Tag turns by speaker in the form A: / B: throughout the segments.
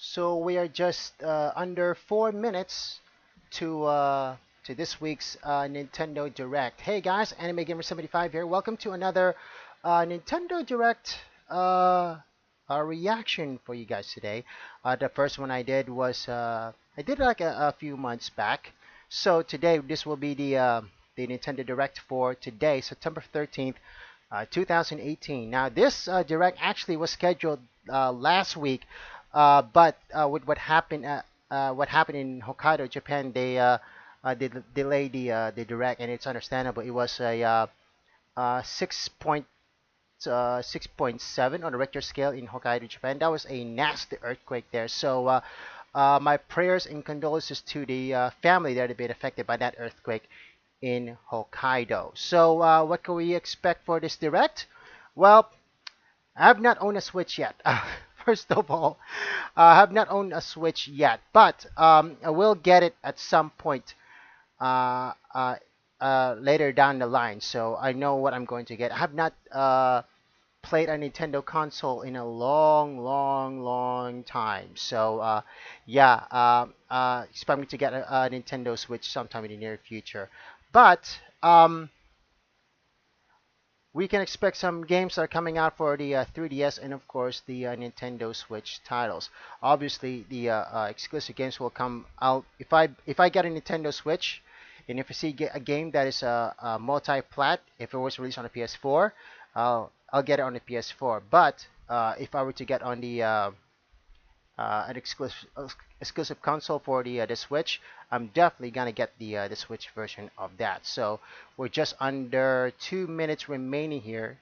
A: So we are just under 4 minutes to this week's Nintendo Direct. Hey guys, Anime Gamer 75 here. Welcome to another Nintendo Direct reaction for you guys today. The first one I did was I did like a few months back. So today this will be the Nintendo Direct for today, September 13th, 2018. Now this Direct actually was scheduled last week, but with what happened in Hokkaido, Japan, they delayed the direct, and it's understandable. It was a 6.7 on the Richter scale in Hokkaido, Japan. That was a nasty earthquake there. So my prayers and condolences to the family that have been affected by that earthquake in Hokkaido. So what can we expect for this direct? Well, I have not owned a Switch yet. First of all, I have not owned a Switch yet, but I will get it at some point uh, uh, later down the line. So I know what I'm going to get. I have not played a Nintendo console in a long, long, long time. So yeah, expect me to get a Nintendo Switch sometime in the near future. But we can expect some games that are coming out for the 3DS and of course the Nintendo Switch titles. Obviously, the exclusive games will come out if I get a Nintendo Switch, and if I see a game that is a multi-plat, if it was released on the PS4, I'll get it on the PS4. But if I were to get on an exclusive console for the Switch, I'm definitely gonna get the Switch version of that. So we're just under 2 minutes remaining here.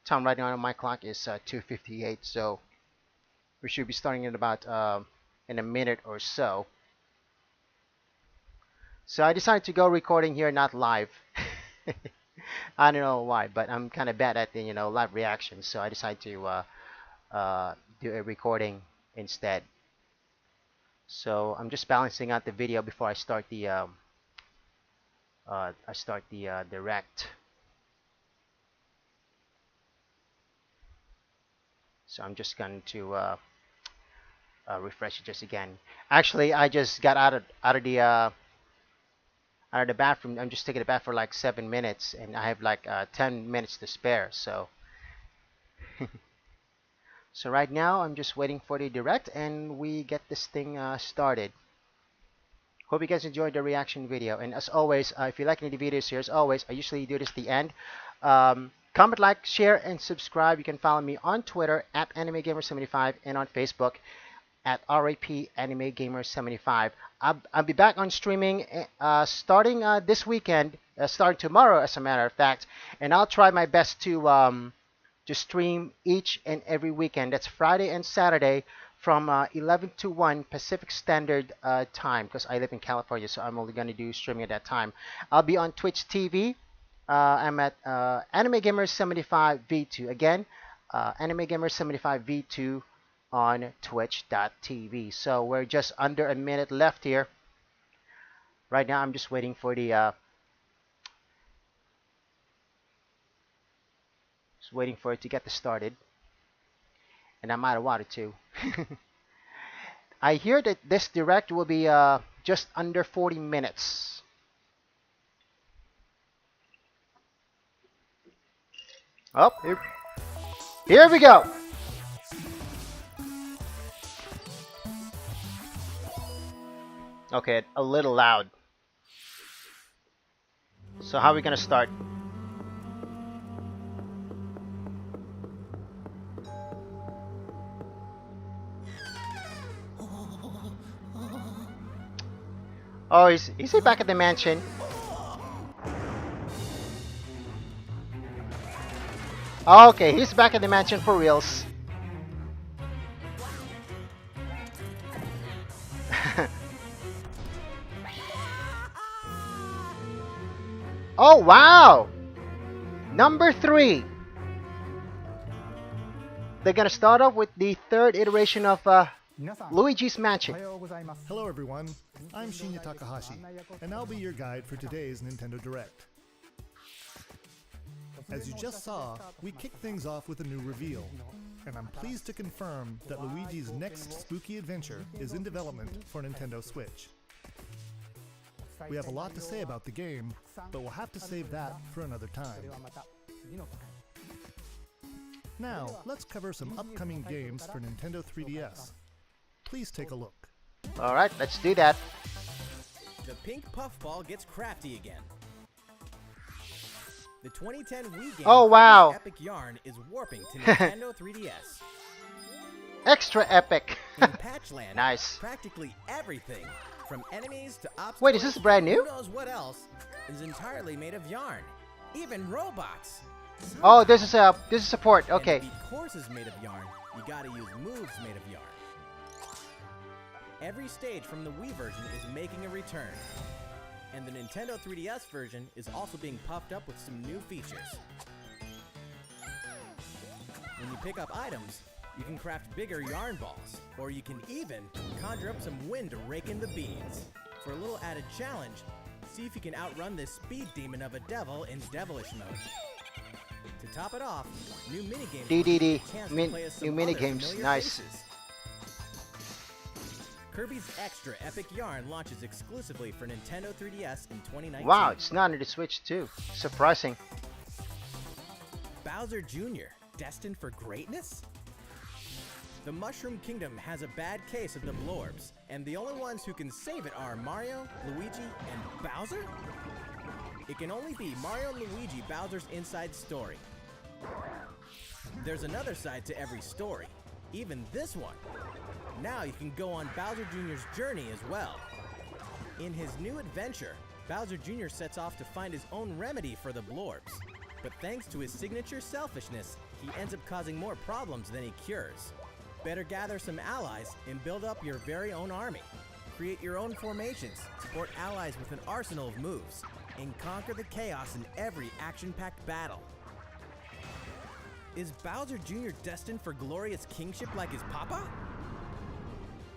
A: Time right now on my clock is 2:58, so we should be starting in about in a minute or so. So I decided to go recording here, not live. I don't know why, but I'm kind of bad at the live reactions, so I decided to do a recording instead. So I'm just balancing out the video before I start the direct. So I'm just going to refresh it just again. Actually, I just got out of the bathroom. I'm just taking a bath for like 7 minutes, and I have like 10 minutes to spare. So so right now I'm just waiting for the direct, and we get this thing started. Hope you guys enjoyed the reaction video. And as always, if you like any of the videos here, as always, I usually do this at the end. Comment, like, share, and subscribe. You can follow me on Twitter at AnimeGamer75 and on Facebook at RAPAnimeGamer75. I'll be back on streaming starting this weekend, starting tomorrow, as a matter of fact. And I'll try my best to stream each and every weekend. That's Friday and Saturday from 11 to 1 Pacific Standard Time, because I live in California, so I'm only going to do streaming at that time. I'll be on Twitch TV. I'm at Anime Gamer 75 V2. Again, Anime Gamer 75 V2 on twitch.tv. So we're just under a minute left here. Right now, I'm just waiting for it to get started. And I'm out of water too. I hear that this direct will be just under 40 minutes. Oh, here we go. Okay, a little loud. So how are we gonna start? Oh, is he back at the mansion? Okay, he's back at the mansion for reals. Oh, wow! Number 3. They're gonna start off with the third iteration of Luigi's Mansion.
B: Hello everyone, I'm Shinya Takahashi, and I'll be your guide for today's Nintendo Direct. As you just saw, we kicked things off with a new reveal, and I'm pleased to confirm that Luigi's next spooky adventure is in development for Nintendo Switch. We have a lot to say about the game, but we'll have to save that for another time. Now, let's cover some upcoming games for Nintendo 3DS. Please take a look.
A: Alright, let's do that.
C: The pink puffball gets crafty again. The 2010 Wii game
A: Oh, wow.
C: Epic Yarn is warping to Nintendo 3DS.
A: Extra epic.
C: In Patchland,
A: Nice.
C: practically everything, from enemies to obstacles,
A: Wait, is this brand new?
C: who knows what else, is entirely made of yarn. Even robots.
A: Oh, this is support.
C: And
A: Okay.
C: to beat courses made of yarn, you gotta use moves made of yarn. Every stage from the Wii version is making a return. And the Nintendo 3DS version is also being puffed up with some new features. When you pick up items, you can craft bigger yarn balls, or you can even conjure up some wind to rake in the beads. For a little added challenge, see if you can outrun this speed demon of a devil in devilish mode. To top it off, new minigames
A: DDD.
C: chance to play as some
A: New
C: other
A: minigames.
C: familiar
A: Nice.
C: faces. Kirby's Extra Epic Yarn launches exclusively for Nintendo 3DS in 2019.
A: Wow, it's not on the Switch too. Surprising.
C: Bowser Jr., destined for greatness? The Mushroom Kingdom has a bad case of the Blorbs, and the only ones who can save it are Mario, Luigi, and Bowser? It can only be Mario and Luigi Bowser's inside story. There's another side to every story, even this one. Now you can go on Bowser Jr.'s journey as well. In his new adventure, Bowser Jr. sets off to find his own remedy for the Blorbs. But thanks to his signature selfishness, he ends up causing more problems than he cures. Better gather some allies and build up your very own army. Create your own formations, support allies with an arsenal of moves, and conquer the chaos in every action-packed battle. Is Bowser Jr. destined for glorious kingship like his papa?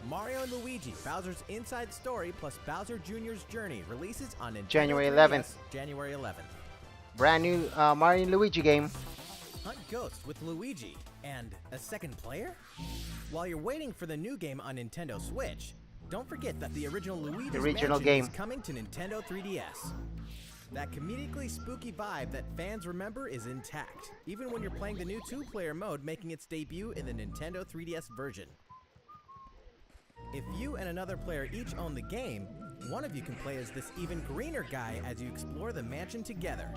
C: Mario & Luigi, Bowser's Inside Story plus Bowser Jr.'s Journey releases on Nintendo
A: January
C: 3DS,
A: 11th.
C: January 11th.
A: Brand new Mario and Luigi game.
C: Hunt ghosts with Luigi and a second player? While you're waiting for the new game on Nintendo Switch, don't forget that the original Luigi's
A: original
C: Mansion
A: game
C: is coming to Nintendo 3DS. That comedically spooky vibe that fans remember is intact, even when you're playing the new two-player mode making its debut in the Nintendo 3DS version. If you and another player each own the game, one of you can play as this even greener guy as you explore the mansion together.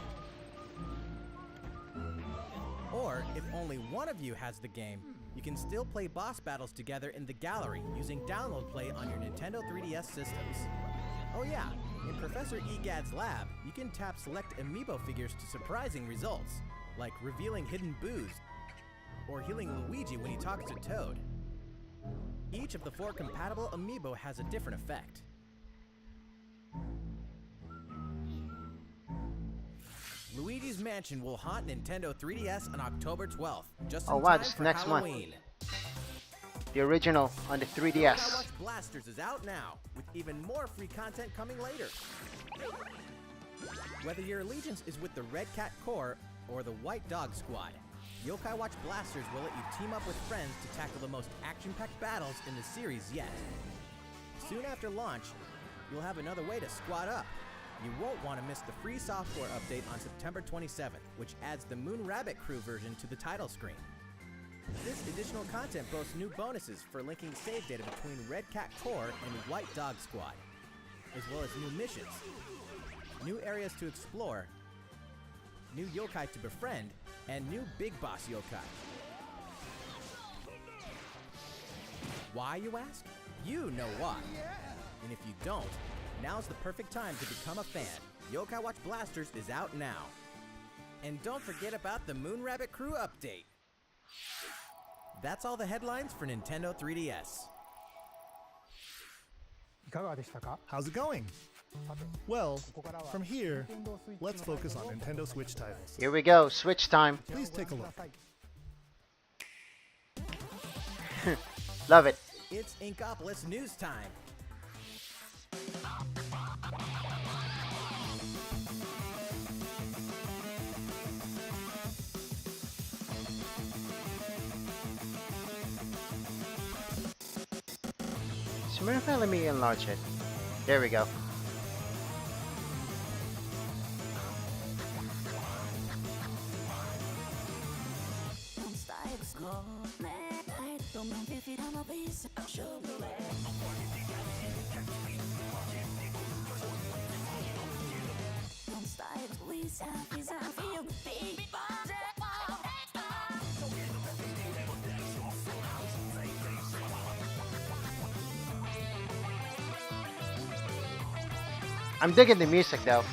C: Or, if only one of you has the game, you can still play boss battles together in the gallery using download play on your Nintendo 3DS systems. Oh yeah, in Professor Egad's lab, you can tap select amiibo figures to surprising results, like revealing hidden boos, or healing Luigi when he talks to Toad. Each of the 4 compatible amiibo has a different effect. Luigi's Mansion will haunt Nintendo 3DS on October 12th, just in
A: Oh, wow,
C: time
A: this is
C: for
A: next month.
C: Halloween.
A: The original on the
C: Yokai
A: 3DS.
C: Watch Blasters is out now, with even more free content coming later. Whether your allegiance is with the Red Cat Corps or the White Dog Squad, Yokai Watch Blasters will let you team up with friends to tackle the most action-packed battles in the series yet. Soon after launch, you'll have another way to squad up. You won't want to miss the free software update on September 27th, which adds the Moon Rabbit Crew version to the title screen. This additional content boasts new bonuses for linking save data between Red Cat Corps and White Dog Squad, as well as new missions, new areas to explore, new yokai to befriend, and new Big Boss yokai. Why, you ask? You know why. And if you don't, now's the perfect time to become a fan. Yokai Watch Blasters is out now. And don't forget about the Moon Rabbit Crew update. That's all the headlines for Nintendo 3DS.
B: How's it going? Well, from here, let's focus on Nintendo Switch titles.
A: Here we go. Switch time.
B: Please take a look.
A: Love it.
C: It's Inkopolis news time.
A: So matter of fact, let me enlarge it. There we go. I'm digging the music though.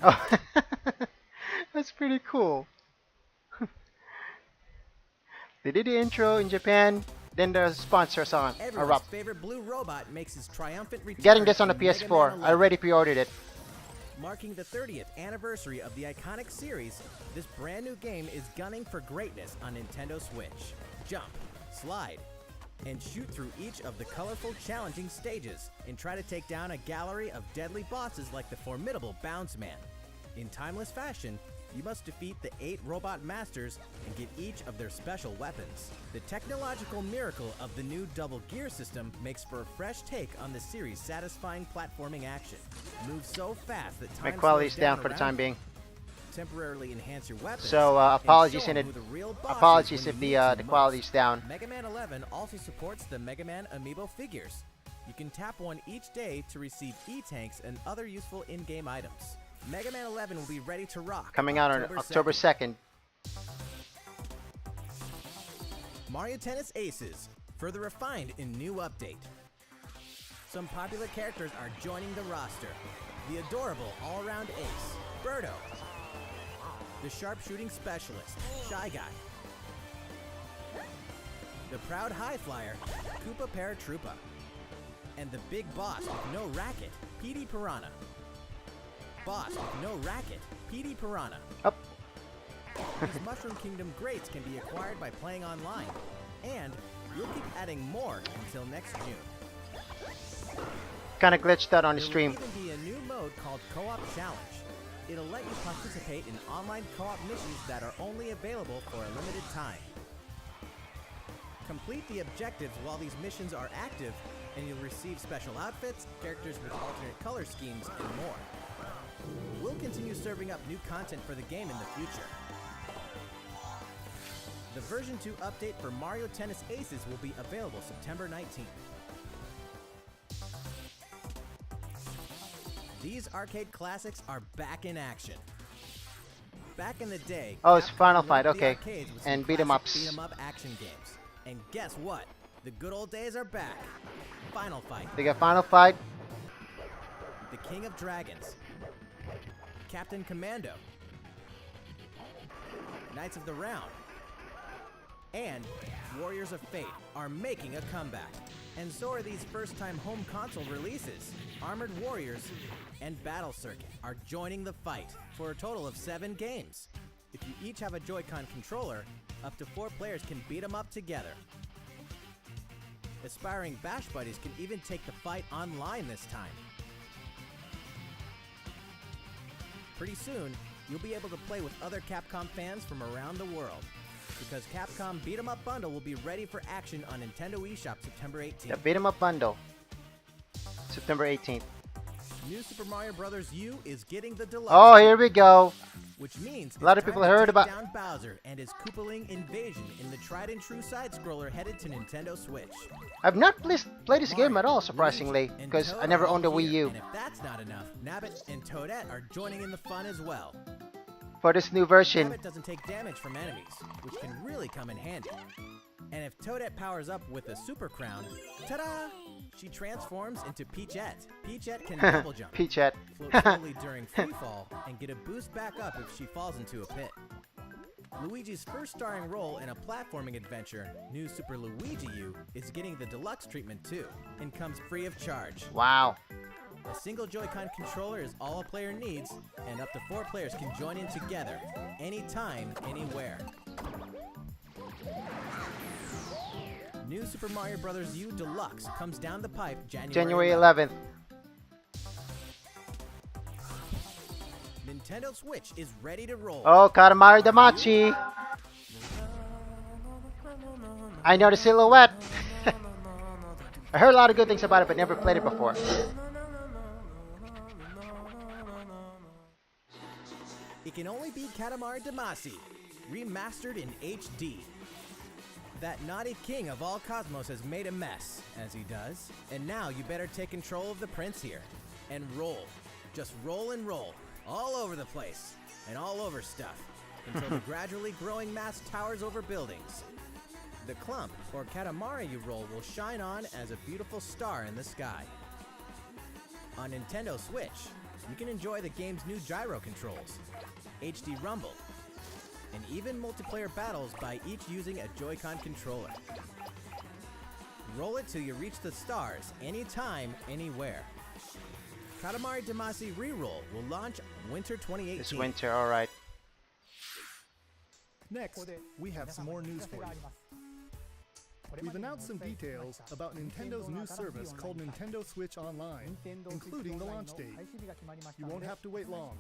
A: Oh, that's pretty cool. They did the intro in Japan, then the sponsor song
C: Everyone's
A: erupt.
C: favorite blue robot makes his triumphant return.
A: Getting this on the
C: in Mega Man
A: PS4. I
C: 11.
A: already pre-ordered it.
C: Marking the 30th anniversary of the iconic series, this brand new game is gunning for greatness on Nintendo Switch. Jump, slide, and shoot through each of the colorful, challenging stages, and try to take down a gallery of deadly bosses like the formidable Bounce Man. In timeless fashion, you must defeat the 8 robot masters and get each of their special weapons. The technological miracle of the new double gear system makes for a fresh take on the series' satisfying platforming action. Move so fast that
A: My
C: time
A: quality's
C: slows
A: down for the
C: around
A: time
C: you.
A: being.
C: Temporarily enhance your weapons.
A: So
C: and
A: apologies
C: show
A: in
C: 'em
A: it.
C: who the real boss is
A: Apologies
C: when
A: if
C: you need
A: the
C: them
A: the
C: most.
A: quality's down.
C: Mega Man 11 also supports the Mega Man Amiibo figures. You can tap one each day to receive E-tanks and other useful in-game items. Mega Man 11 will be ready to rock.
A: Coming out on October 2nd.
C: Mario Tennis Aces, further refined in new update. Some popular characters are joining the roster. The adorable all-around ace, Birdo. The sharpshooting specialist, Shy Guy. The proud high flyer, Koopa Paratroopa. And the big boss with no racket, PD Piranha. Boss with no racket, PD Piranha.
A: Up.
C: These Mushroom Kingdom greats can be acquired by playing online, and we'll keep adding more until next June.
A: Kind of glitched out on the
C: There
A: stream.
C: will even be a new mode called Co-op Challenge. It'll let you participate in online co-op missions that are only available for a limited time. Complete the objectives while these missions are active, and you'll receive special outfits, characters with alternate color schemes, and more. We'll continue serving up new content for the game in the future. The version 2 update for Mario Tennis Aces will be available September 19th. These arcade classics are back in action. Back in the day,
A: Oh, it's
C: Capcom
A: Final
C: ruled
A: Fight,
C: the
A: okay.
C: arcades with some
A: And beat 'em
C: classic
A: ups.
C: beat 'em up action games. And guess what? The good old days are back. Final Fight,
A: They got Final Fight.
C: the King of Dragons, Captain Commando, Knights of the Round, and Warriors of Fate are making a comeback. And so are these first-time home console releases. Armored Warriors and Battle Circuit are joining the fight for a total of 7 games. If you each have a Joy-Con controller, up to 4 players can beat 'em up together. Aspiring Bash Buddies can even take the fight online this time. Pretty soon, you'll be able to play with other Capcom fans from around the world, because Capcom Beat 'em Up Bundle will be ready for action on Nintendo eShop September 18th.
A: The beat 'em up bundle. September 18th.
C: New Super Mario Bros. U is getting the deluxe.
A: Oh, here we go.
C: which means
A: A lot of
C: it's
A: people
C: time to
A: heard
C: take
A: about-
C: down Bowser and his Koopaling invasion in the tried and true side-scroller headed to Nintendo Switch.
A: I've not played this game at all,
C: Mario,
A: surprisingly,
C: Luigi, and
A: because
C: Toad
A: I never
C: are all
A: owned a Wii
C: here,
A: U.
C: And if that's not enough, Nabbit and Toadette are joining in the fun as well.
A: For this new version.
C: Nabbit doesn't take damage from enemies, which can really come in handy. And if Toadette powers up with a Super Crown, ta-da! She transforms into Peachette. Peachette can double jump,
A: Peachette.
C: float slowly during free fall, and get a boost back up if she falls into a pit. Luigi's first starring role in a platforming adventure, New Super Luigi U, is getting the deluxe treatment too, and comes free of charge.
A: Wow.
C: A single Joy-Con controller is all a player needs, and up to 4 players can join in together, anytime, anywhere. New Super Mario Bros. U Deluxe comes down the pipe
A: January 11th.
C: Nintendo Switch is ready to roll.
A: Oh, Katamari Damacy. I know the silhouette. I heard a lot of good things about it, but never played it before.
C: It can only be Katamari Damacy, remastered in HD. That naughty king of all cosmos has made a mess, as he does, and now you better take control of the prince here. And roll. Just roll and roll. All over the place. And all over stuff. Until the gradually growing mass towers over buildings. The clump, or Katamari you roll, will shine on as a beautiful star in the sky. On Nintendo Switch, you can enjoy the game's new gyro controls, HD Rumble, and even multiplayer battles by each using a Joy-Con controller. Roll it till you reach the stars, anytime, anywhere. Katamari Damacy Reroll will launch winter 2018.
A: This winter, alright.
B: Next, we have some more news for you. We've announced some details about Nintendo's new service called Nintendo Switch Online, including the launch date. You won't have to wait long.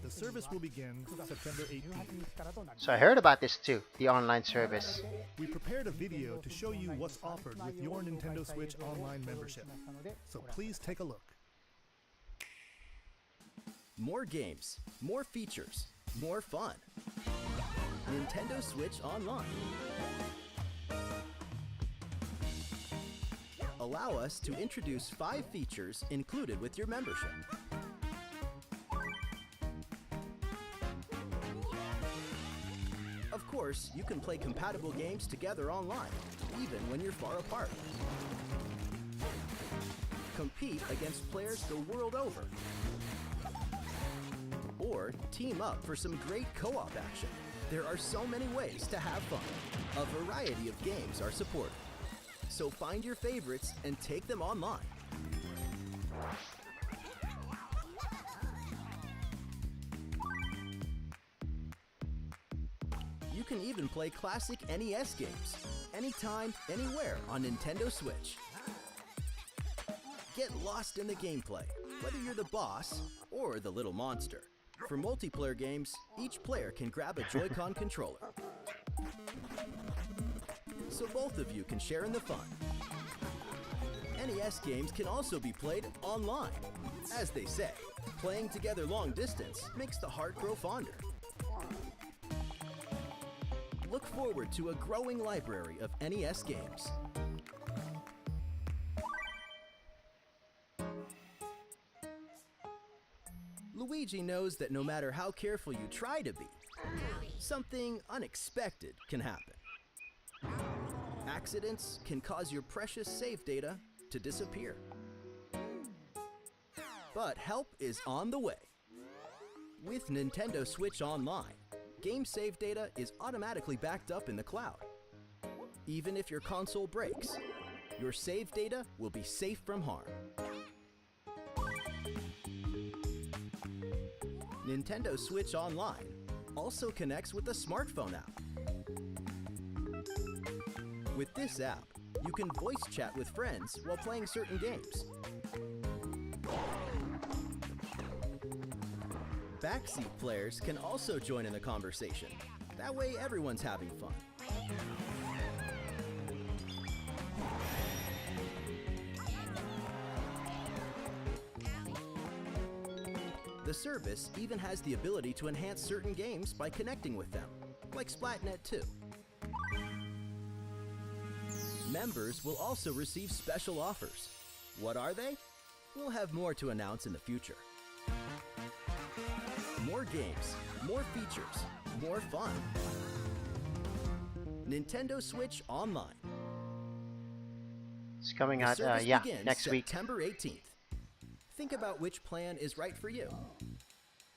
B: The service will begin September 18th.
A: So I heard about this too, the online service.
B: We prepared a video to show you what's offered with your Nintendo Switch Online membership. So please take a look.
D: More games, more features, more fun. Nintendo Switch Online. Allow us to introduce 5 features included with your membership. Of course, you can play compatible games together online, even when you're far apart. Compete against players the world over. Or team up for some great co-op action. There are so many ways to have fun. A variety of games are supported. So find your favorites and take them online. You can even play classic NES games, anytime, anywhere on Nintendo Switch. Get lost in the gameplay, whether you're the boss or the little monster. For multiplayer games, each player can grab a Joy-Con controller. So both of you can share in the fun. NES games can also be played online. As they say, playing together long distance makes the heart grow fonder. Look forward to a growing library of NES games. Luigi knows that no matter how careful you try to be, something unexpected can happen. Accidents can cause your precious save data to disappear. But help is on the way. With Nintendo Switch Online, game save data is automatically backed up in the cloud. Even if your console breaks, your save data will be safe from harm. Nintendo Switch Online also connects with the smartphone app. With this app, you can voice chat with friends while playing certain games. Backseat players can also join in the conversation. That way everyone's having fun. The The service even has the ability to enhance certain games by connecting with them, like Splatnet 2. Members will also receive special offers. What are they? We'll have more to announce in the future. More games, more features, more fun. Nintendo Switch Online.
A: It's coming
D: The
A: out,
D: service
A: yeah,
D: begins
A: next week.
D: September 18th. Think about which plan is right for you.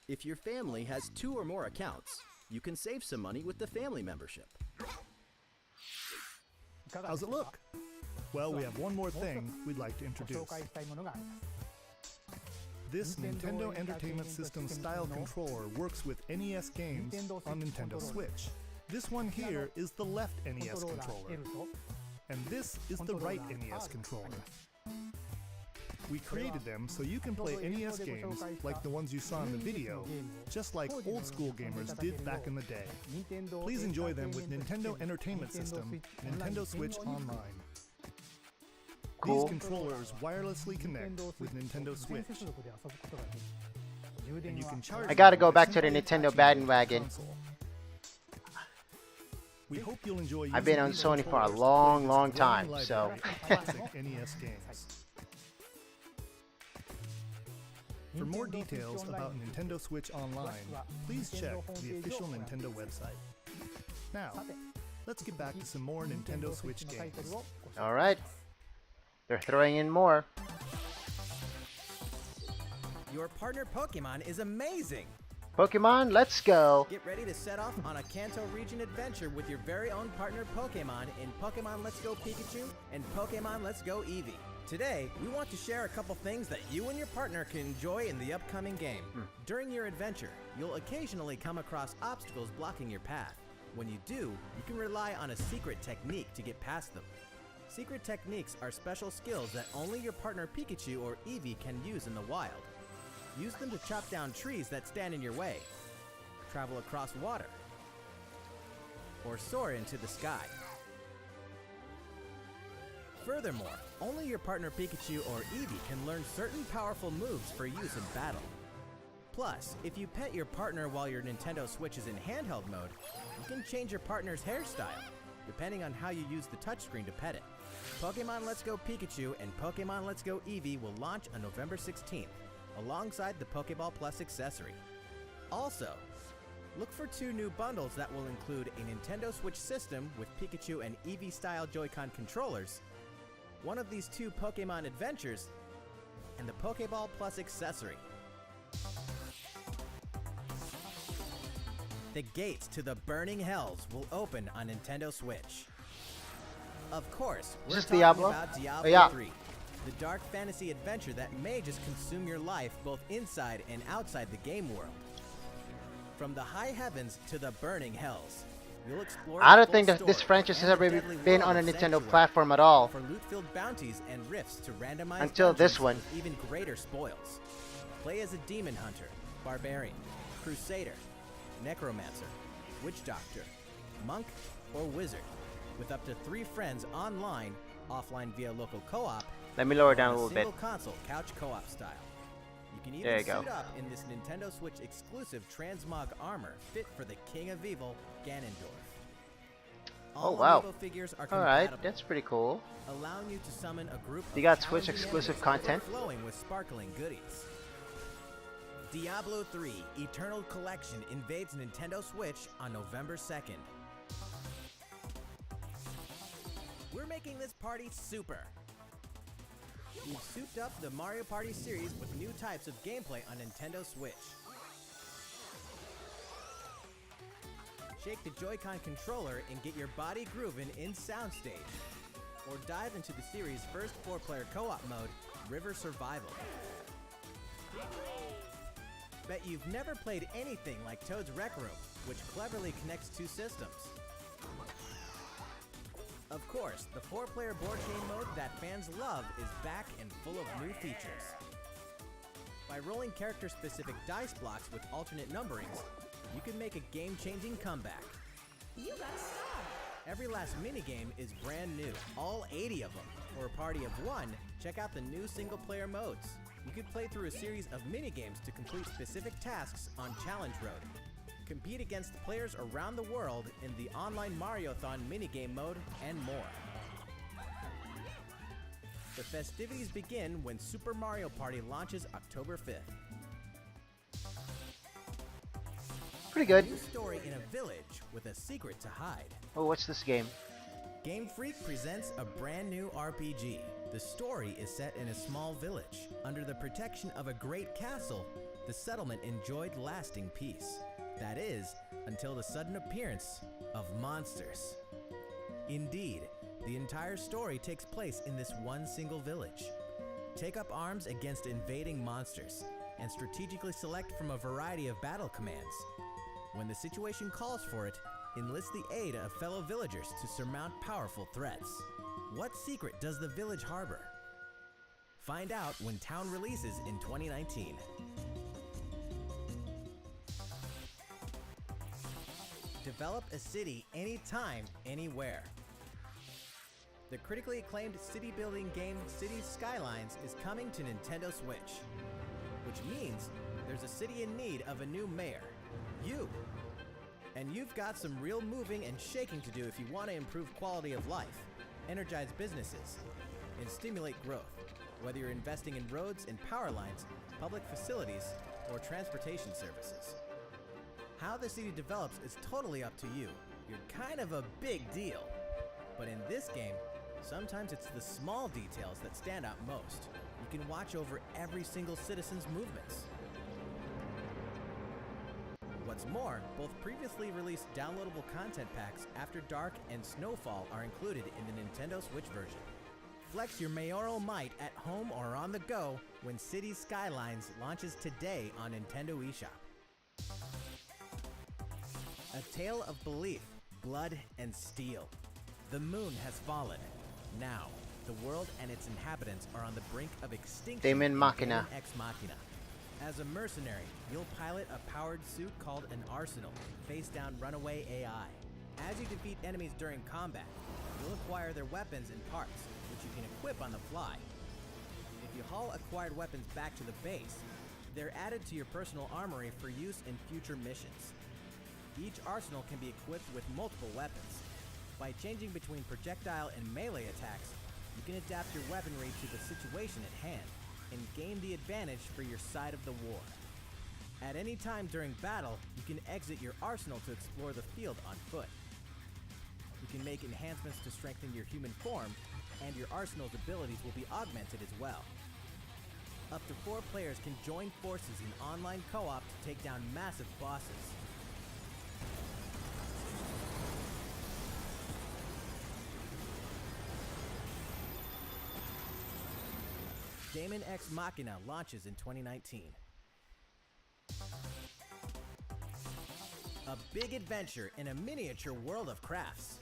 D: If your family has 2 or more accounts, you can save some money with the family membership.
B: How's it look? Well, we have one more thing we'd like to introduce. This Nintendo Entertainment System style controller works with NES games on Nintendo Switch. This one here is the left NES controller, and this is the right NES controller. We created them so you can play NES games like the ones you saw in the video, just like old school gamers did back in the day. Please enjoy them with Nintendo Entertainment System, Nintendo Switch Online.
A: Cool.
B: These controllers wirelessly connect with Nintendo Switch. And you can charge
A: I gotta
B: them
A: go
B: with a
A: back to the
B: simple
A: Nintendo
B: touch
A: bandwagon.
B: console. We hope you'll enjoy
A: I've been
B: using
A: on
B: these
A: Sony for a
B: controllers to play
A: long,
B: this
A: long
B: growing
A: time,
B: library
A: so.
B: of classic NES games. For more details about Nintendo Switch Online, please check the official Nintendo website. Now, let's get back to some more Nintendo Switch games.
A: Alright. They're throwing in more.
C: Your partner Pokemon is amazing!
A: Pokemon, let's go.
C: Get ready to set off on a Kanto region adventure with your very own partner Pokemon in Pokemon Let's Go Pikachu and Pokemon Let's Go Eevee. Today, we want to share a couple things that you and your partner can enjoy in the upcoming game. During your adventure, you'll occasionally come across obstacles blocking your path. When you do, you can rely on a secret technique to get past them. Secret techniques are special skills that only your partner Pikachu or Eevee can use in the wild. Use them to chop down trees that stand in your way, travel across water, or soar into the sky. Furthermore, only your partner Pikachu or Eevee can learn certain powerful moves for use in battle. Plus, if you pet your partner while your Nintendo Switch is in handheld mode, you can change your partner's hairstyle, depending on how you use the touchscreen to pet it. Pokemon Let's Go Pikachu and Pokemon Let's Go Eevee will launch on November 16th, alongside the Pokeball Plus accessory. Also, look for 2 new bundles that will include a Nintendo Switch system with Pikachu and Eevee-style Joy-Con controllers, one of these 2 Pokemon adventures, and the Pokeball Plus accessory. The gates to the Burning Hells will open on Nintendo Switch. Of course, we're
A: this
C: talking
A: Diablo?
C: about Diablo
A: Oh, yeah.
C: 3, the dark fantasy adventure that may just consume your life both inside and outside the game world. From the high heavens to the burning hells, you'll explore
A: I
C: the
A: don't
C: full
A: think that this
C: story
A: franchise has
C: and the
A: ever
C: deadly
A: been
C: world
A: on a
C: of
A: Nintendo
C: Sanctuary,
A: platform at all.
C: for loot-filled bounties and rifts to randomize
A: Until this
C: dungeons
A: one.
C: with even greater spoils. Play as a demon hunter, barbarian, crusader, necromancer, witch doctor, monk, or wizard, with up to 3 friends online, offline via local co-op.
A: Let me lower
C: or
A: down a
C: on
A: little bit.
C: single console couch co-op style. You can
A: There
C: even
A: you go.
C: suit up in this Nintendo Switch exclusive transmog armor fit for the King of Evil, Ganondorf.
A: Oh,
C: All
A: wow.
C: amiibo figures are
A: Alright,
C: compatible,
A: that's pretty cool.
C: allowing you to summon a group
A: You
C: of
A: got Switch
C: challenging
A: exclusive
C: enemies
A: content?
C: overflowing with sparkling goodies. Diablo 3 Eternal Collection invades Nintendo Switch on November 2nd. We're making this party super. We've souped up the Mario Party series with new types of gameplay on Nintendo Switch. Shake the Joy-Con controller and get your body grooving in Soundstage. Or dive into the series' first 4-player co-op mode, River Survival. Bet you've never played anything like Toad's Rec Room, which cleverly connects 2 systems. Of course, the 4-player board game mode that fans love is back and full of new features. By rolling character-specific dice blocks with alternate numberings, you can make a game-changing comeback.
E: You got some.
C: Every last minigame is brand new, all 80 of them. For a party of 1, check out the new single-player modes. You could play through a series of mini-games to complete specific tasks on Challenge Road. Compete against players around the world in the online Mario-thon minigame mode, and more. The festivities begin when Super Mario Party launches October 5th.
A: Pretty good.
C: New story in a village with a secret to hide.
A: Oh, what's this game?
C: Game Freak presents a brand new RPG. The story is set in a small village. Under the protection of a great castle, the settlement enjoyed lasting peace. That is, until the sudden appearance of monsters. Indeed, the entire story takes place in this one single village. Take up arms against invading monsters, and strategically select from a variety of battle commands. When the situation calls for it, enlist the aid of fellow villagers to surmount powerful threats. What secret does the village harbor? Find out when Town releases in 2019. Develop a city anytime, anywhere. The critically acclaimed city-building game Cities Skylines is coming to Nintendo Switch, which means there's a city in need of a new mayor, you. And you've got some real moving and shaking to do if you want to improve quality of life, energize businesses, and stimulate growth, whether you're investing in roads and power lines, public facilities, or transportation services. How the city develops is totally up to you. You're kind of a big deal. But in this game, sometimes it's the small details that stand out most. You can watch over every single citizen's movements. What's more, both previously released downloadable content packs After Dark and Snowfall are included in the Nintendo Switch version. Flex your mayoral might at home or on the go when Cities Skylines launches today on Nintendo eShop. A tale of belief, blood, and steel. The moon has fallen. Now, the world and its inhabitants are on the brink of extinction.
A: Daemon Machina.
C: Ex Machina. As a mercenary, you'll pilot a powered suit called an Arsenal, face down runaway AI. As you defeat enemies during combat, you'll acquire their weapons and parts, which you can equip on the fly. If you haul acquired weapons back to the base, they're added to your personal armory for use in future missions. Each arsenal can be equipped with multiple weapons. By changing between projectile and melee attacks, you can adapt your weaponry to the situation at hand and gain the advantage for your side of the war. At any time during battle, you can exit your arsenal to explore the field on foot. You can make enhancements to strengthen your human form, and your arsenal's abilities will be augmented as well. Up to 4 players can join forces in online co-op to take down massive bosses. Daemon Ex Machina launches in 2019. A big adventure in a miniature world of crafts.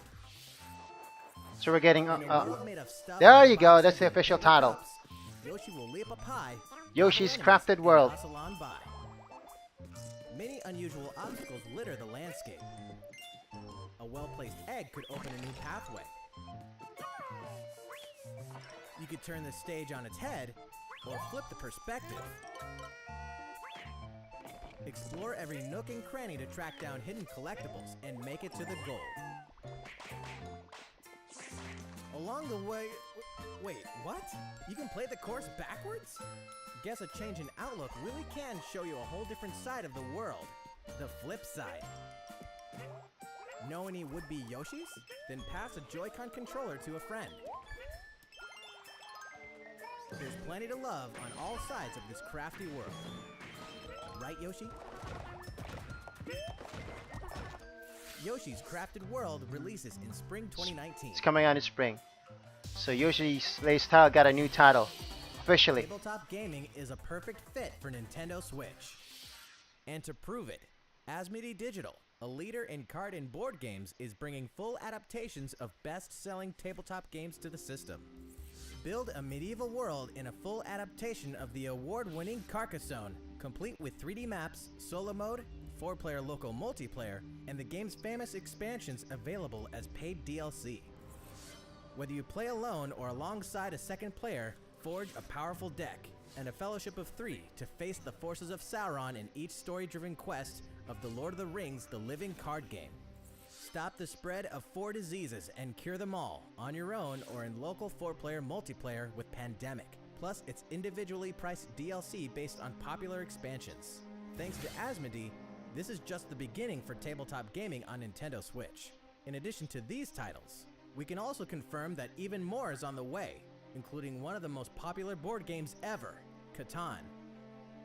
A: So we're getting
C: In a world made of stuff
A: there
C: and
A: you go,
C: boxes
A: that's the
C: and
A: official
C: paper
A: title.
C: cups, Yoshi will leap up high.
A: Yoshi's
C: enemies,
A: Crafted
C: and
A: World.
C: hustle on by. Many unusual obstacles litter the landscape. A well-placed egg could open a new pathway. You could turn the stage on its head, or flip the perspective. Explore every nook and cranny to track down hidden collectibles and make it to the goal. Along the way... Wait, what? You can play the course backwards? Guess a change in outlook really can show you a whole different side of the world. The flip side. Know any would-be Yoshis? Then pass a Joy-Con controller to a friend. There's plenty to love on all sides of this crafty world. Right, Yoshi? Yoshi's Crafted World releases in spring 2019.
A: It's coming out in spring. So Yoshi's Lay's Tile got a new title. Officially.
C: Tabletop gaming is a perfect fit for Nintendo Switch. And to prove it, Asmodee Digital, a leader in card and board games, is bringing full adaptations of best-selling tabletop games to the system. Build a medieval world in a full adaptation of the award-winning Carcassonne, complete with 3D maps, solo mode, 4-player local multiplayer, and the game's famous expansions available as paid DLC. Whether you play alone or alongside a second player, Forge a powerful deck and a fellowship of 3 to face the forces of Sauron in each story-driven quest of The Lord of the Rings: The Living Card Game. Stop the spread of 4 diseases and cure them all on your own or in local 4-player multiplayer with Pandemic. Plus, it's individually priced DLC based on popular expansions. Thanks to Asmodee, this is just the beginning for tabletop gaming on Nintendo Switch. In addition to these titles, we can also confirm that even more is on the way, including one of the most popular board games ever, Catan,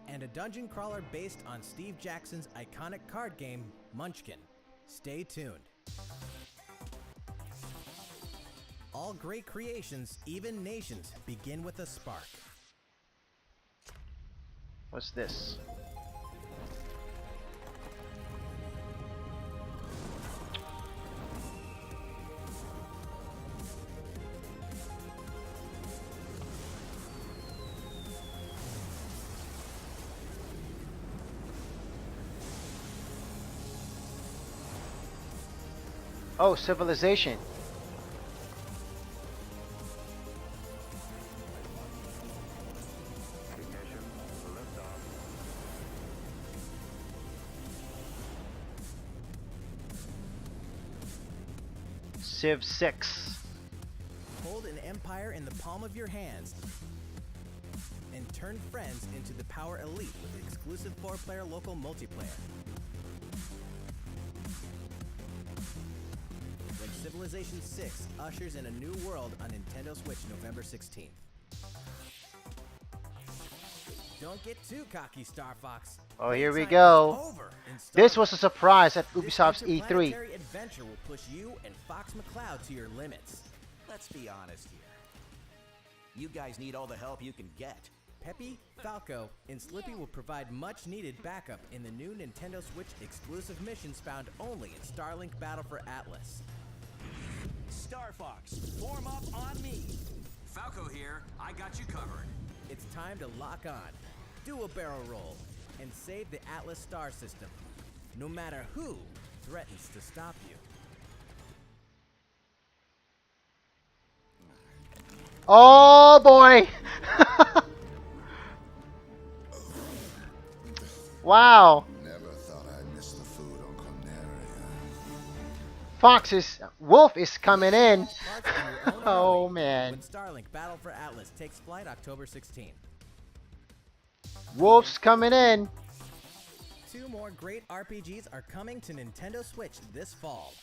C: and a dungeon crawler based on Steve Jackson's iconic card game, Munchkin. Stay tuned. All great creations, even nations, begin with a spark.
A: What's this? Oh, civilization. Civ 6.
C: Hold an empire in the palm of your hands and turn friends into the Power Elite with exclusive 4-player local multiplayer. When Civilization 6 ushers in a new world on Nintendo Switch November 16th. Don't get too cocky, Star Fox.
A: Oh, here we
C: Playtime
A: go.
C: is over in Star
A: This was a
C: Fox.
A: surprise at
C: This
A: Ubisoft's E3.
C: interplanetary adventure will push you and Fox McCloud to your limits.
F: Let's be honest here. You guys need all the help you can get.
C: Peppy, Falco, and Slippy will provide much-needed backup in the new Nintendo Switch exclusive missions found only in Starlink Battle for Atlas.
F: Star Fox, form up on me. Falco here. I got you covered.
C: It's time to lock on, do a barrel roll, and save the Atlas star system, no matter who threatens to stop you.
A: Oh boy! Wow.
G: Never thought I'd miss the food on Corneria.
A: Wolf is coming in.
C: Parts in your own
A: Oh
C: army
A: man.
C: When Starlink Battle for Atlas takes flight October 16th.
A: Wolf's coming in.
C: 2 more great RPGs are coming to Nintendo Switch this fall.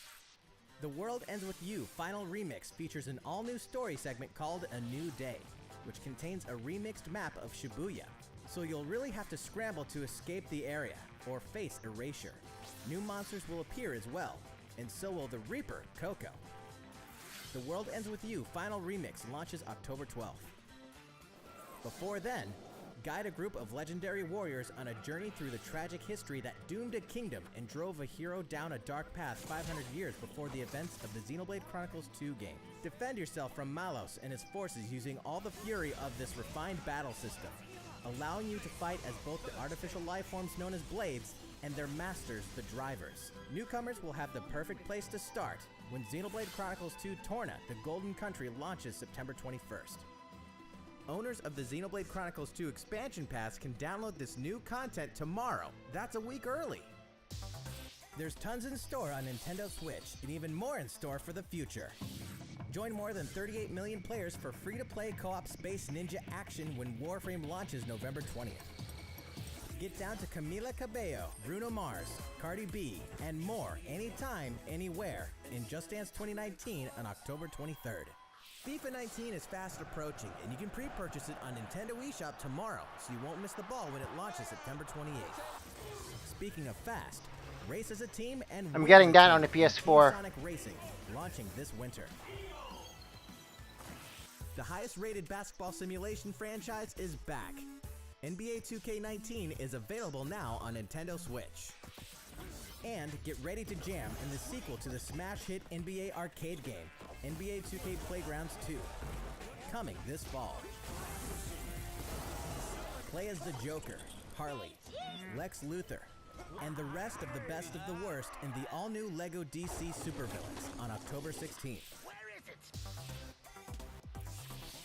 C: The World Ends With You Final Remix features an all-new story segment called A New Day, which contains a remixed map of Shibuya. So you'll really have to scramble to escape the area, or face erasure. New monsters will appear as well, and so will the Reaper, Coco. The World Ends With You Final Remix launches October 12th. Before then, guide a group of legendary warriors on a journey through the tragic history that doomed a kingdom and drove a hero down a dark path 500 years before the events of the Xenoblade Chronicles 2 game. Defend yourself from Malos and his forces using all the fury of this refined battle system, allowing you to fight as both the artificial life forms known as blades and their masters, the drivers. Newcomers will have the perfect place to start when Xenoblade Chronicles 2 Torna, the Golden Country launches September 21st. Owners of the Xenoblade Chronicles 2 expansion pass can download this new content tomorrow. That's a week early. There's tons in store on Nintendo Switch, and even more in store for the future. Join more than 38 million players for free-to-play co-op Space Ninja action when Warframe launches November 20th. Get down to Camila Cabello, Bruno Mars, Cardi B, and more anytime, anywhere in Just Dance 2019 on October 23rd. FIFA 19 is fast approaching, and you can pre-purchase it on Nintendo eShop tomorrow, so you won't miss the ball when it launches September 28th. Speaking of fast, race as a team and
A: I'm
C: win
A: getting
C: as a
A: that
C: team
A: on the
C: with
A: PS4.
C: Sonic Racing, launching this winter. The highest-rated basketball simulation franchise is back. NBA 2K19 is available now on Nintendo Switch. And get ready to jam in the sequel to the smash hit NBA arcade game, NBA 2K Playgrounds 2, coming this fall. Play as the Joker, Harley, Lex Luthor, and the rest of the best of the worst in the all-new LEGO DC Supervillains on October 16th.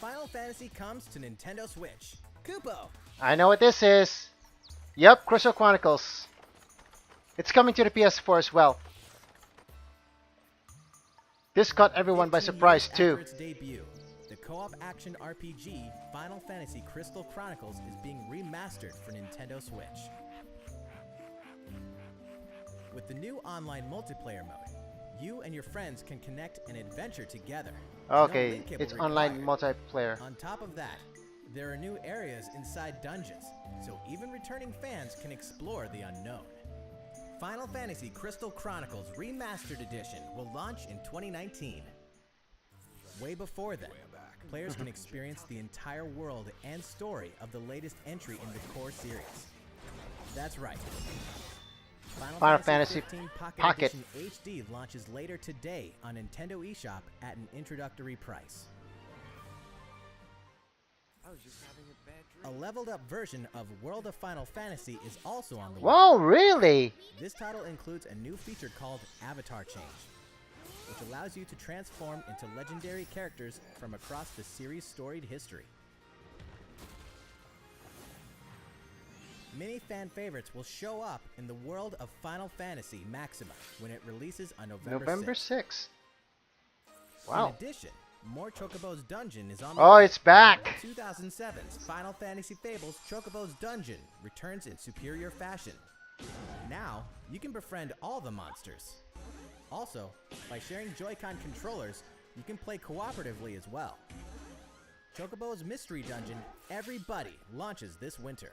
C: Final Fantasy comes to Nintendo Switch. Kupo!
A: I know what this is. Yep, Crystal Chronicles. It's coming to the PS4 as well. This caught everyone by
C: 15
A: surprise
C: years
A: too.
C: After its debut, the co-op action RPG Final Fantasy Crystal Chronicles is being remastered for Nintendo Switch. With the new online multiplayer mode, you and your friends can connect and adventure together. No
A: Okay,
C: link cable
A: it's online
C: required.
A: multiplayer.
C: On top of that, there are new areas inside dungeons, so even returning fans can explore the unknown. Final Fantasy Crystal Chronicles Remastered Edition will launch in 2019. Way before then, players can experience the entire world and story of the latest entry in the core series. That's right.
A: Final Fantasy
C: 15
A: Pocket.
C: Edition HD launches later today on Nintendo eShop at an introductory price. A leveled up version of World of Final Fantasy is also on the way.
A: Whoa, really?
C: This title includes a new feature called Avatar Change, which allows you to transform into legendary characters from across the series' storied history. Many fan favorites will show up in the world of Final Fantasy Maxima when it releases on November 6th.
A: 6th. Wow.
C: In addition, more Chocobo's Dungeon is on the
A: Oh,
C: way.
A: it's back.
C: 2007's Final Fantasy Fables Chocobo's Dungeon returns in superior fashion. Now, you can befriend all the monsters. Also, by sharing Joy-Con controllers, you can play cooperatively as well. Chocobo's Mystery Dungeon Everybody launches this winter.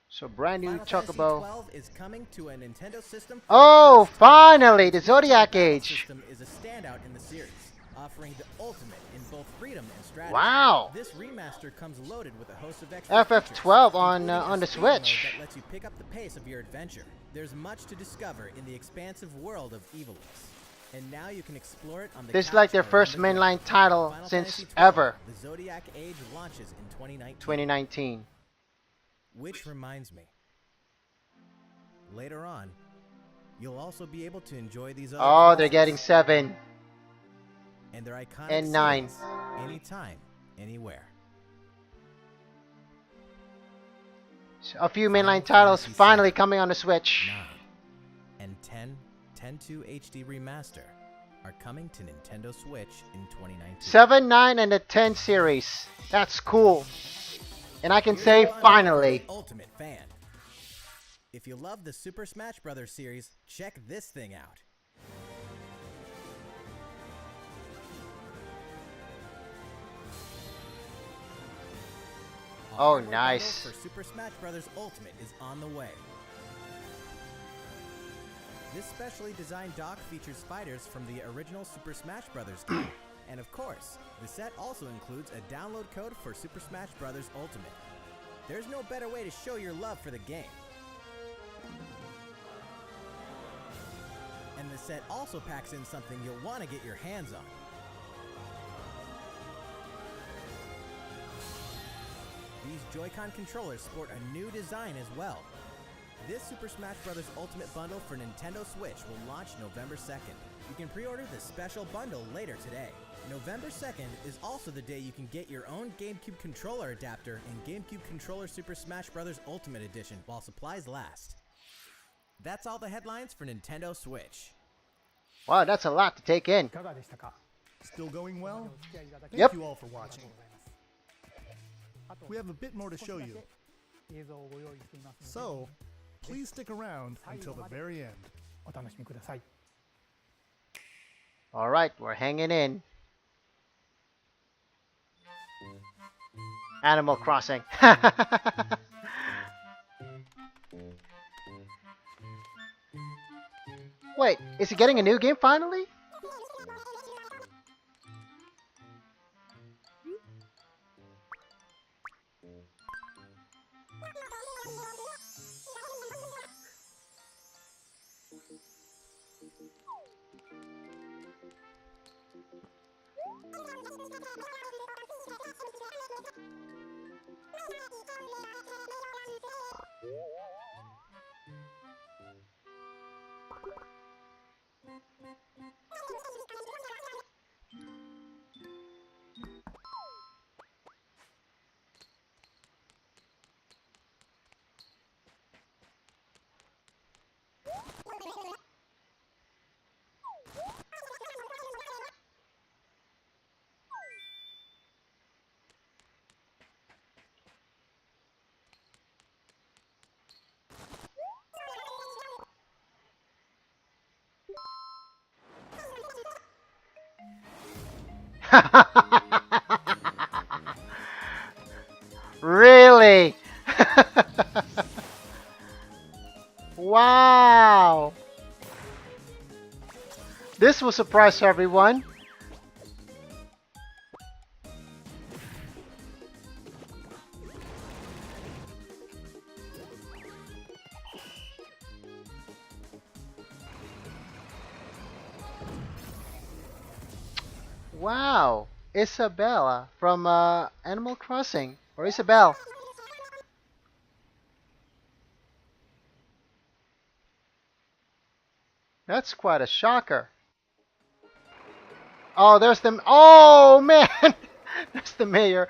A: So brand new
C: Final Fantasy
A: Chocobo.
C: 12 is coming to a Nintendo system. for
A: Oh,
C: the first time.
A: finally, the Zodiac
C: Battle
A: Age.
C: system is a standout in the series, offering the ultimate in both freedom and strategy.
A: Wow.
C: This remaster comes loaded with a host of extra
A: FF12
C: features,
A: on
C: including a
A: the
C: speed mode
A: Switch.
C: that lets you pick up the pace of your adventure. There's much to discover in the expansive world of Evilus, and now you can explore it on the
A: This is
C: couch
A: like their
C: or on
A: first
C: the go.
A: mainline title
C: Final
A: since
C: Fantasy 12,
A: ever.
C: The Zodiac Age launches in 2019.
A: 2019.
C: Which reminds me, later on, you'll also be able to enjoy these other
A: Oh, they're
C: classics
A: getting 7
C: and their iconic
A: and 9.
C: series anytime, anywhere.
A: So a few
C: Final
A: mainline titles
C: Fantasy
A: finally
C: 7,
A: coming on the Switch.
C: 9, and 10.2 HD Remaster are coming to Nintendo Switch in 2019.
A: 7, 9, and the 10 series. That's cool. And I can
C: Here's
A: say
C: a bundle
A: finally.
C: for the ultimate fan. If you love the Super Smash Bros. Series, check this thing out. A
A: Oh,
C: hardware bundle
A: nice.
C: For Super Smash Bros. Ultimate is on the way. This specially designed dock features fighters from the original Super Smash Bros. Game. And of course, the set also includes a download code for Super Smash Bros. Ultimate. There's no better way to show your love for the game. And the set also packs in something you'll want to get your hands on. These Joy-Con controllers sport a new design as well. This Super Smash Bros. Ultimate Bundle for Nintendo Switch will launch November 2nd. You can pre-order the special bundle later today. November 2nd is also the day you can get your own GameCube controller adapter and GameCube Controller Super Smash Bros. Ultimate Edition while supplies last. That's all the headlines for Nintendo Switch.
A: Wow, that's a lot to take in.
B: Still going well? Thank
A: Yep.
B: you all for watching. We have a bit more to show you. So, please stick around until the very end.
A: All right, we're hanging in. Animal Crossing. Wait, is he getting a new game finally? Really? Wow. This will surprise everyone. Wow. Isabella from Animal Crossing. Or Isabel. That's quite a shocker. Oh, there's the. Oh, man. There's the mayor.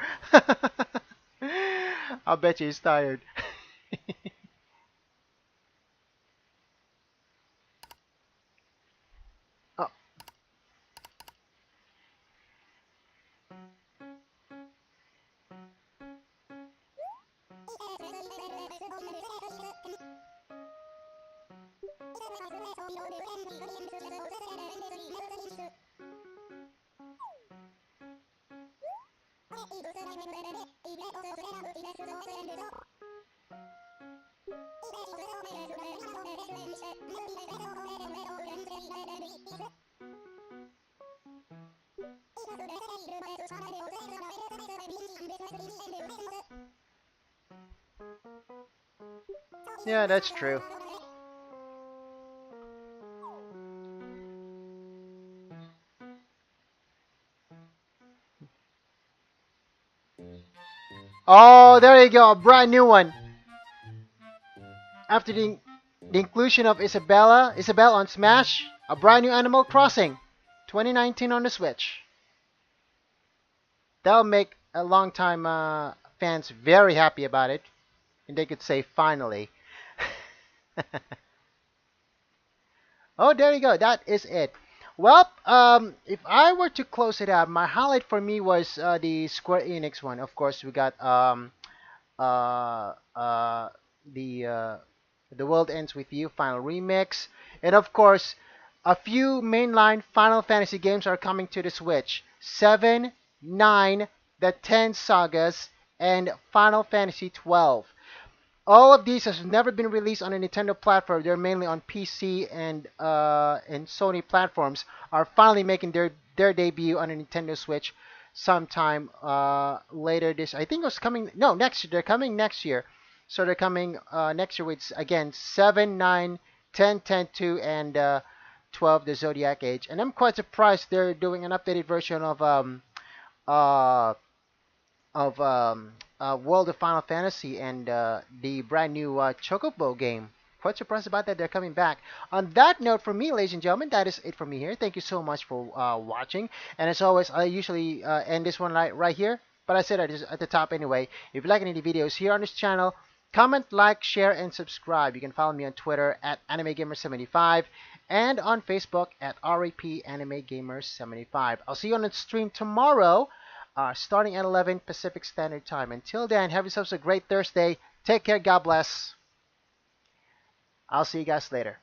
A: I'll bet you he's tired. Oh. Yeah, that's true. Oh, there you go. A brand new one. After the inclusion of Isabel on Smash, a brand new Animal Crossing 2019 on the Switch. That'll make a long time fans very happy about it. And they could say finally. Oh, there you go. That is it. Well, if I were to close it out, my highlight for me was the Square Enix one. Of course, we got uh, uh, the uh, the World Ends with You Final Remix, and of course, a few mainline Final Fantasy games are coming to the Switch: 7, 9, the 10 Sagas, and Final Fantasy 12. All of these has never been released on a Nintendo platform. They're mainly on PC and Sony platforms. Are finally making their debut on a Nintendo Switch sometime later this. I think it was coming. No, next year. They're coming next year. So they're coming next year with again 7, 9, 10, 10, 2, and 12, the Zodiac Age. And I'm quite surprised they're doing an updated version uh, of World of Final Fantasy and the brand new Chocobo game. Quite surprised about that. They're coming back. On that note, for me, ladies and gentlemen, that is it for me here. Thank you so much for watching. And as always, I usually end this one right here. But I said it at the top anyway. If you like any of the videos here on this channel, comment, like, share, and subscribe. You can follow me on Twitter at AnimeGamer75 and on Facebook at RAPAnimeGamer75. I'll see you on the stream tomorrow starting at 11 Pacific Standard Time. Until then, have yourselves a great Thursday. Take care. God bless. I'll see you guys later.